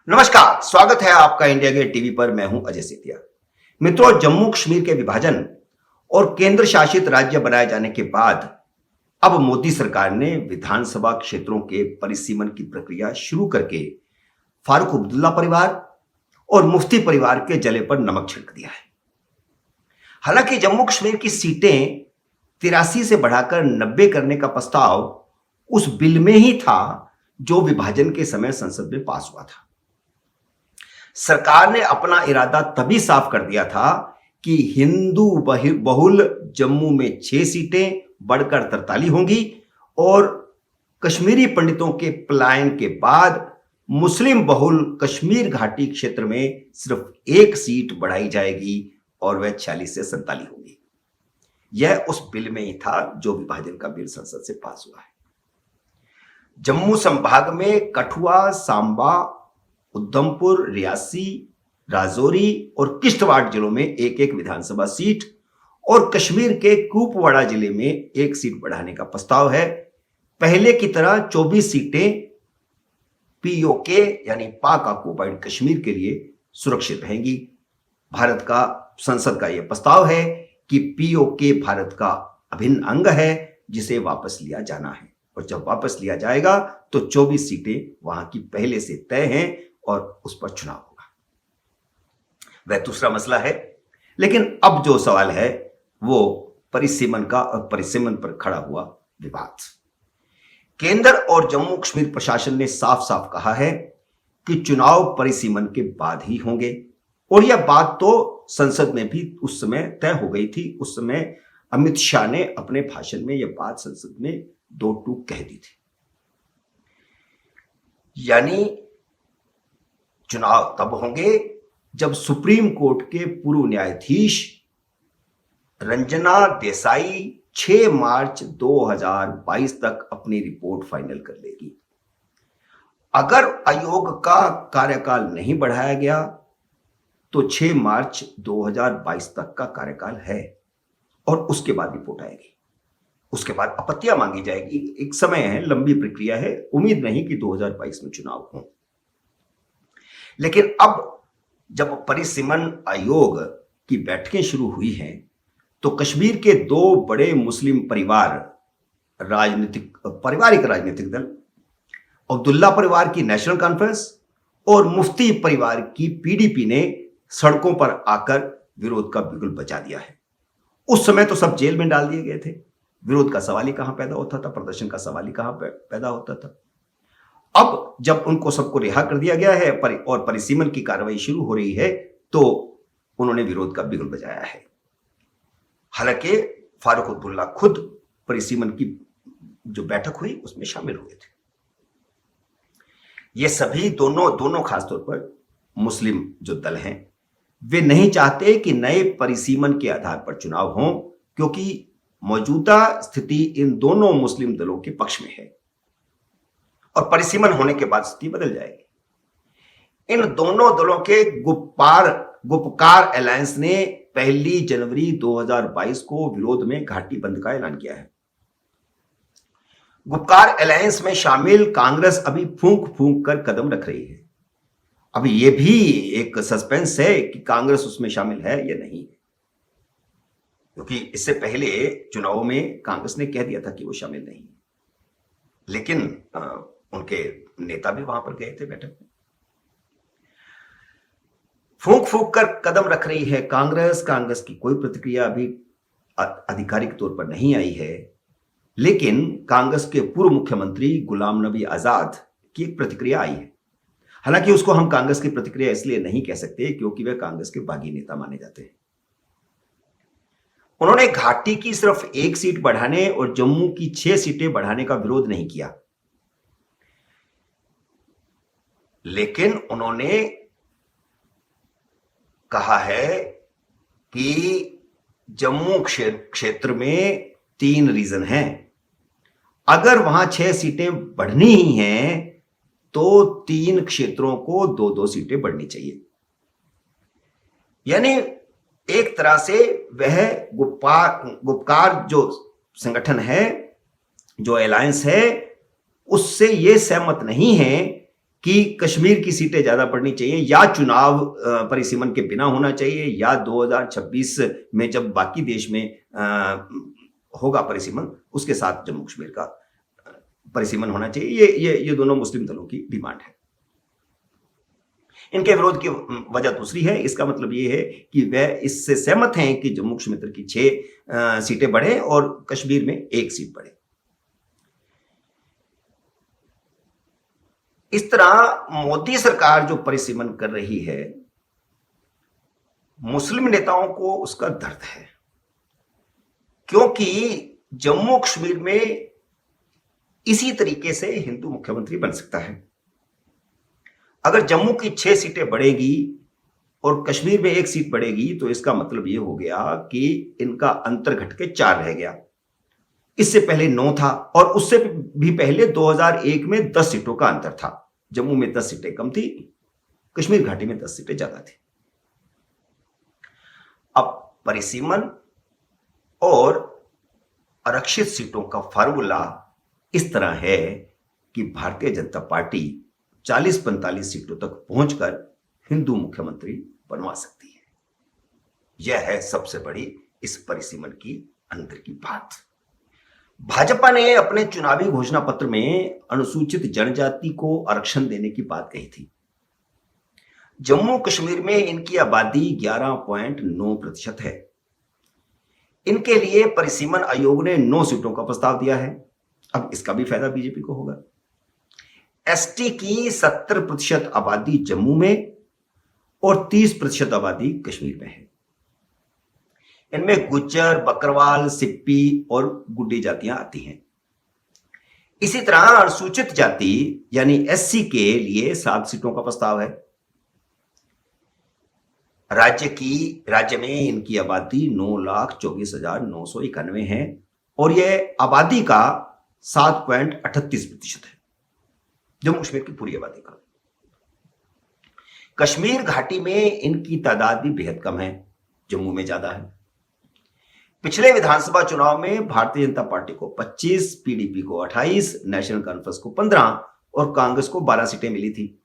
नमस्कार, स्वागत है आपका इंडिया गेट टीवी पर। मैं हूं अजय सेतिया। मित्रों, जम्मू कश्मीर के विभाजन और केंद्र शासित राज्य बनाए जाने के बाद अब मोदी सरकार ने विधानसभा क्षेत्रों के परिसीमन की प्रक्रिया शुरू करके फारूक अब्दुल्ला परिवार और मुफ्ती परिवार के जले पर नमक छिड़क दिया है। हालांकि जम्मू कश्मीर की सीटें 83 से बढ़ाकर 90 करने का प्रस्ताव उस बिल में ही था जो विभाजन के समय संसद में पास हुआ था। सरकार ने अपना इरादा तभी साफ कर दिया था कि हिंदू बहुल जम्मू में 6 सीटें बढ़कर 43 होंगी और कश्मीरी पंडितों के पलायन के बाद मुस्लिम बहुल कश्मीर घाटी क्षेत्र में सिर्फ 1 सीट बढ़ाई जाएगी और वह 46 से 47 होगी। यह उस बिल में ही था जो विभाजन का बिल संसद से पास हुआ है। जम्मू संभाग में कठुआ, सांबा, उधमपुर, रियासी, राजौरी और किश्तवाड़ जिलों में एक एक विधानसभा सीट और कश्मीर के कुपवाड़ा जिले में 1 सीट बढ़ाने का प्रस्ताव है। पहले की तरह 24 सीटें पीओके यानी पाक ऑक्युपाइड कश्मीर के लिए सुरक्षित रहेंगी। भारत का संसद का यह प्रस्ताव है कि पीओके भारत का अभिन्न अंग है जिसे वापस लिया जाना है और जब वापस लिया जाएगा तो 24 सीटें वहां की पहले से तय हैं और उस पर चुनाव होगा। वह दूसरा मसला है। लेकिन अब जो सवाल है वो परिसीमन का और परिसीमन पर खड़ा हुआ विवाद। केंद्र और जम्मू कश्मीर प्रशासन ने साफ साफ कहा है कि चुनाव परिसीमन के बाद ही होंगे और यह बात तो संसद में भी उस समय तय हो गई थी। उस समय अमित शाह ने अपने भाषण में यह बात संसद में 2 टूक कह दी थी। यानी चुनाव तब होंगे जब सुप्रीम कोर्ट के पूर्व न्यायाधीश रंजना देसाई 6 मार्च 2022 तक अपनी रिपोर्ट फाइनल कर लेगी। अगर आयोग का कार्यकाल नहीं बढ़ाया गया तो 6 मार्च 2022 तक का कार्यकाल है और उसके बाद रिपोर्ट आएगी। उसके बाद आपत्तियां मांगी जाएगी। एक समय है, लंबी प्रक्रिया है। उम्मीद नहीं कि 2022 में चुनाव हो। लेकिन अब जब परिसीमन आयोग की बैठकें शुरू हुई हैं तो कश्मीर के 2 बड़े मुस्लिम पारिवारिक राजनीतिक दल, अब्दुल्ला परिवार की नेशनल कॉन्फ्रेंस और मुफ्ती परिवार की पीडीपी ने सड़कों पर आकर विरोध का बिगुल बजा दिया है। उस समय तो सब जेल में डाल दिए गए थे। विरोध का सवाल ही कहां पैदा होता था, प्रदर्शन का सवाल ही कहां पैदा होता था। अब जब उनको सबको रिहा कर दिया गया है और परिसीमन की कार्रवाई शुरू हो रही है तो उन्होंने विरोध का बिगुल बजाया है। हालांकि फारूक अब्दुल्ला खुद परिसीमन की जो बैठक हुई उसमें शामिल हुए थे। ये सभी दोनों खासतौर पर मुस्लिम जो दल हैं वे नहीं चाहते कि नए परिसीमन के आधार पर चुनाव हों क्योंकि मौजूदा स्थिति इन दोनों मुस्लिम दलों के पक्ष में है और परिसीमन होने के बाद स्थिति बदल जाएगी। इन दोनों दलों के गुपकार अलायंस ने 1 जनवरी 2022 को विरोध में घाटी बंद का ऐलान किया है। गुपकार अलायंस में शामिल कांग्रेस अभी फूंक फूंक कर कदम रख रही है। अभी यह भी एक सस्पेंस है कि कांग्रेस उसमें शामिल है या नहीं है, क्योंकि इससे पहले चुनाव में कांग्रेस ने कह दिया था कि वो शामिल नहीं है। लेकिन उनके नेता भी वहां पर गए थे बैठक में। फूंक फूंक कर कदम रख रही है कांग्रेस की कोई प्रतिक्रिया अभी आधिकारिक तौर पर नहीं आई है। लेकिन कांग्रेस के पूर्व मुख्यमंत्री गुलाम नबी आजाद की एक प्रतिक्रिया आई है। हालांकि उसको हम कांग्रेस की प्रतिक्रिया इसलिए नहीं कह सकते क्योंकि वे कांग्रेस के बागी नेता माने जाते हैं। उन्होंने घाटी की सिर्फ 1 सीट बढ़ाने और जम्मू की 6 सीटें बढ़ाने का विरोध नहीं किया, लेकिन उन्होंने कहा है कि जम्मू क्षेत्र में 3 रीजन हैं। अगर वहां 6 सीटें बढ़नी ही हैं तो 3 क्षेत्रों को 2-2 सीटें बढ़नी चाहिए। यानी एक तरह से वह गुपकार जो संगठन है, जो अलायंस है, उससे यह सहमत नहीं है कि कश्मीर की सीटें ज्यादा पड़नी चाहिए या चुनाव परिसीमन के बिना होना चाहिए, या 2026 में जब बाकी देश में होगा परिसीमन उसके साथ जम्मू कश्मीर का परिसीमन होना चाहिए। ये दोनों मुस्लिम दलों की डिमांड है। इनके विरोध की वजह दूसरी है। इसका मतलब ये है कि वह इससे सहमत हैं कि जम्मू कश्मीर की 6 सीटें बढ़े और कश्मीर में 1 सीट बढ़े। इस तरह मोदी सरकार जो परिसीमन कर रही है, मुस्लिम नेताओं को उसका दर्द है, क्योंकि जम्मू कश्मीर में इसी तरीके से हिंदू मुख्यमंत्री बन सकता है। अगर जम्मू की 6 सीटें बढ़ेगी और कश्मीर में 1 सीट बढ़ेगी तो इसका मतलब यह हो गया कि इनका अंतर घट के 4 रह गया। इससे पहले 9 था और उससे भी पहले 2001 में 10 सीटों का अंतर था। जम्मू में 10 सीटें कम थी, कश्मीर घाटी में 10 सीटें ज्यादा थी। अब परिसीमन और आरक्षित सीटों का फार्मूला इस तरह है कि भारतीय जनता पार्टी 40-45 सीटों तक पहुंचकर हिंदू मुख्यमंत्री बनवा सकती है। यह है सबसे बड़ी इस परिसीमन की अंदर की बात। भाजपा ने अपने चुनावी घोषणा पत्र में अनुसूचित जनजाति को आरक्षण देने की बात कही थी। जम्मू कश्मीर में इनकी आबादी 11.9% है। इनके लिए परिसीमन आयोग ने 9 सीटों का प्रस्ताव दिया है। अब इसका भी फायदा बीजेपी को होगा। एसटी की 70% आबादी जम्मू में और 30% आबादी कश्मीर में है। इनमें गुज्जर, बकरवाल, सिप्पी और गुड्डी जातियां आती हैं। इसी तरह अनुसूचित जाति यानी एससी के लिए 7 सीटों का प्रस्ताव है। राज्य में इनकी आबादी 9,24,991 है और यह आबादी का 7.38% है, जम्मू कश्मीर की पूरी आबादी का। कश्मीर घाटी में इनकी तादाद भी बेहद कम है, जम्मू में ज्यादा है। पिछले विधानसभा चुनाव में भारतीय जनता पार्टी को 25, पीडीपी को 28, नेशनल कॉन्फ्रेंस को 15 और कांग्रेस को 12 सीटें मिली थी।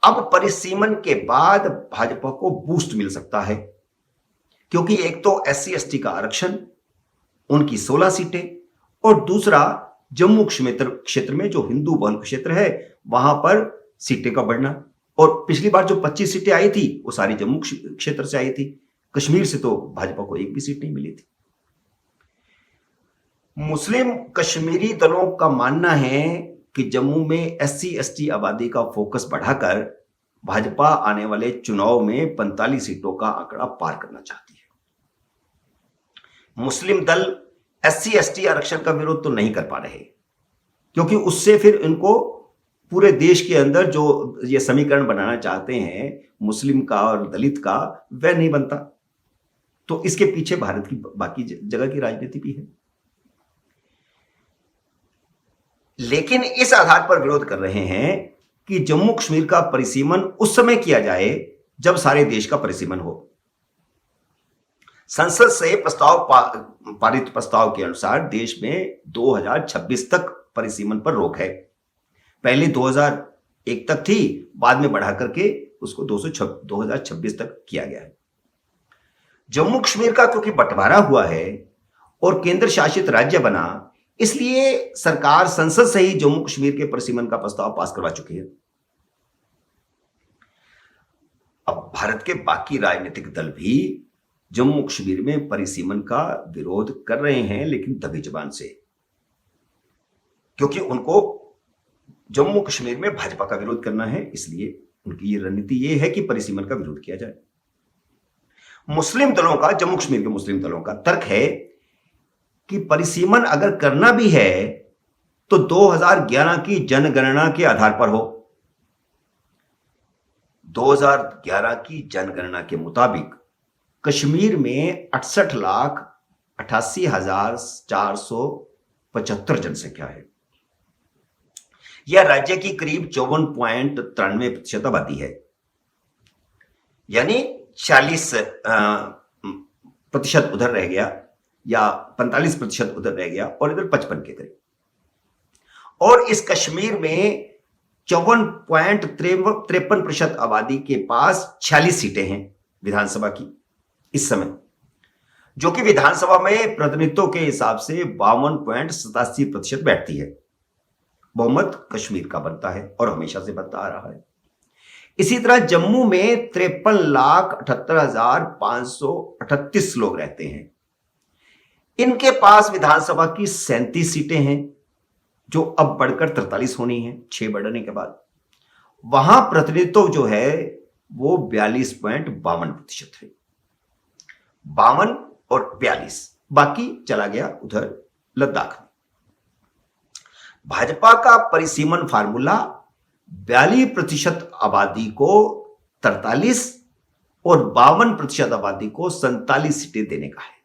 अब परिसीमन के बाद भाजपा को बूस्ट मिल सकता है, क्योंकि एक तो एससी एसटी का आरक्षण, उनकी 16 सीटें, और दूसरा जम्मू क्षेत्र में जो हिंदू बहुल क्षेत्र है वहां पर सीटें का बढ़ना। और पिछली बार जो 25 सीटें आई थी वो सारी जम्मू क्षेत्र से आई थी। कश्मीर से तो भाजपा को एक भी सीट नहीं मिली थी। मुस्लिम कश्मीरी दलों का मानना है कि जम्मू में एससी एसटी आबादी का फोकस बढ़ाकर भाजपा आने वाले चुनाव में 45 सीटों का आंकड़ा पार करना चाहती है। मुस्लिम दल एससी एसटी आरक्षण का विरोध तो नहीं कर पा रहे, क्योंकि उससे फिर इनको पूरे देश के अंदर जो ये समीकरण बनाना चाहते हैं मुस्लिम का और दलित का, वह नहीं बनता। तो इसके पीछे भारत की बाकी जगह की राजनीति भी है। लेकिन इस आधार पर विरोध कर रहे हैं कि जम्मू कश्मीर का परिसीमन उस समय किया जाए जब सारे देश का परिसीमन हो। संसद से पारित प्रस्ताव के अनुसार देश में 2026 तक परिसीमन पर रोक है। पहले 2001 तक थी, बाद में बढ़ा करके उसको 2026 तक किया गया है। जम्मू कश्मीर का क्योंकि बंटवारा हुआ है और केंद्र शासित राज्य बना, इसलिए सरकार संसद से ही जम्मू कश्मीर के परिसीमन का प्रस्ताव पास करवा चुकी है। अब भारत के बाकी राजनीतिक दल भी जम्मू कश्मीर में परिसीमन का विरोध कर रहे हैं, लेकिन दबी जबान से, क्योंकि उनको जम्मू कश्मीर में भाजपा का विरोध करना है। इसलिए उनकी ये रणनीति ये है कि परिसीमन का विरोध किया जाए। मुस्लिम दलों का, जम्मू कश्मीर के मुस्लिम दलों का तर्क है कि परिसीमन अगर करना भी है तो 2011 की जनगणना के आधार पर हो। 2011 की जनगणना के मुताबिक कश्मीर में 68,88,475 जनसंख्या है। यह राज्य की करीब 54.93% आबादी है, यानी 40% उधर रह गया या 45% उधर रह गया और इधर 55 के करीब। और इस कश्मीर में 54.53% आबादी के पास 46 सीटें हैं विधानसभा की इस समय, जो कि विधानसभा में प्रतिनिधित्व के हिसाब से 52.87% बैठती है। बहुमत कश्मीर का बनता है और हमेशा से बनता आ रहा है। इसी तरह जम्मू में 53,78,538 लोग रहते हैं। इनके पास विधानसभा की 37 सीटें हैं, जो अब बढ़कर 43 होनी है 6 बढ़ने के बाद। वहां प्रतिनिधित्व जो है वो 42.52% है। 52 और 42, बाकी चला गया उधर लद्दाख में। भाजपा का परिसीमन फार्मूला 42% आबादी को 43 और 52% आबादी को 47 सीटें देने का है।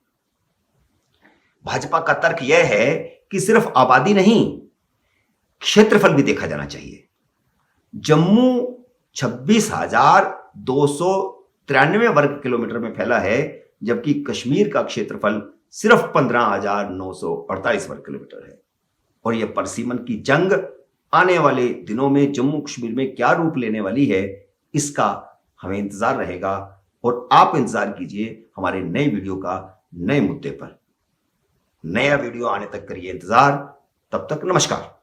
भाजपा का तर्क यह है कि सिर्फ आबादी नहीं, क्षेत्रफल भी देखा जाना चाहिए। जम्मू 26,293 वर्ग किलोमीटर में फैला है, जबकि कश्मीर का क्षेत्रफल सिर्फ 15,948 वर्ग किलोमीटर है। और यह परसीमन की जंग आने वाले दिनों में जम्मू कश्मीर में क्या रूप लेने वाली है, इसका हमें इंतजार रहेगा। और आप इंतजार कीजिए हमारे नए वीडियो का, नए मुद्दे पर। नया वीडियो आने तक करिए इंतजार। तब तक नमस्कार।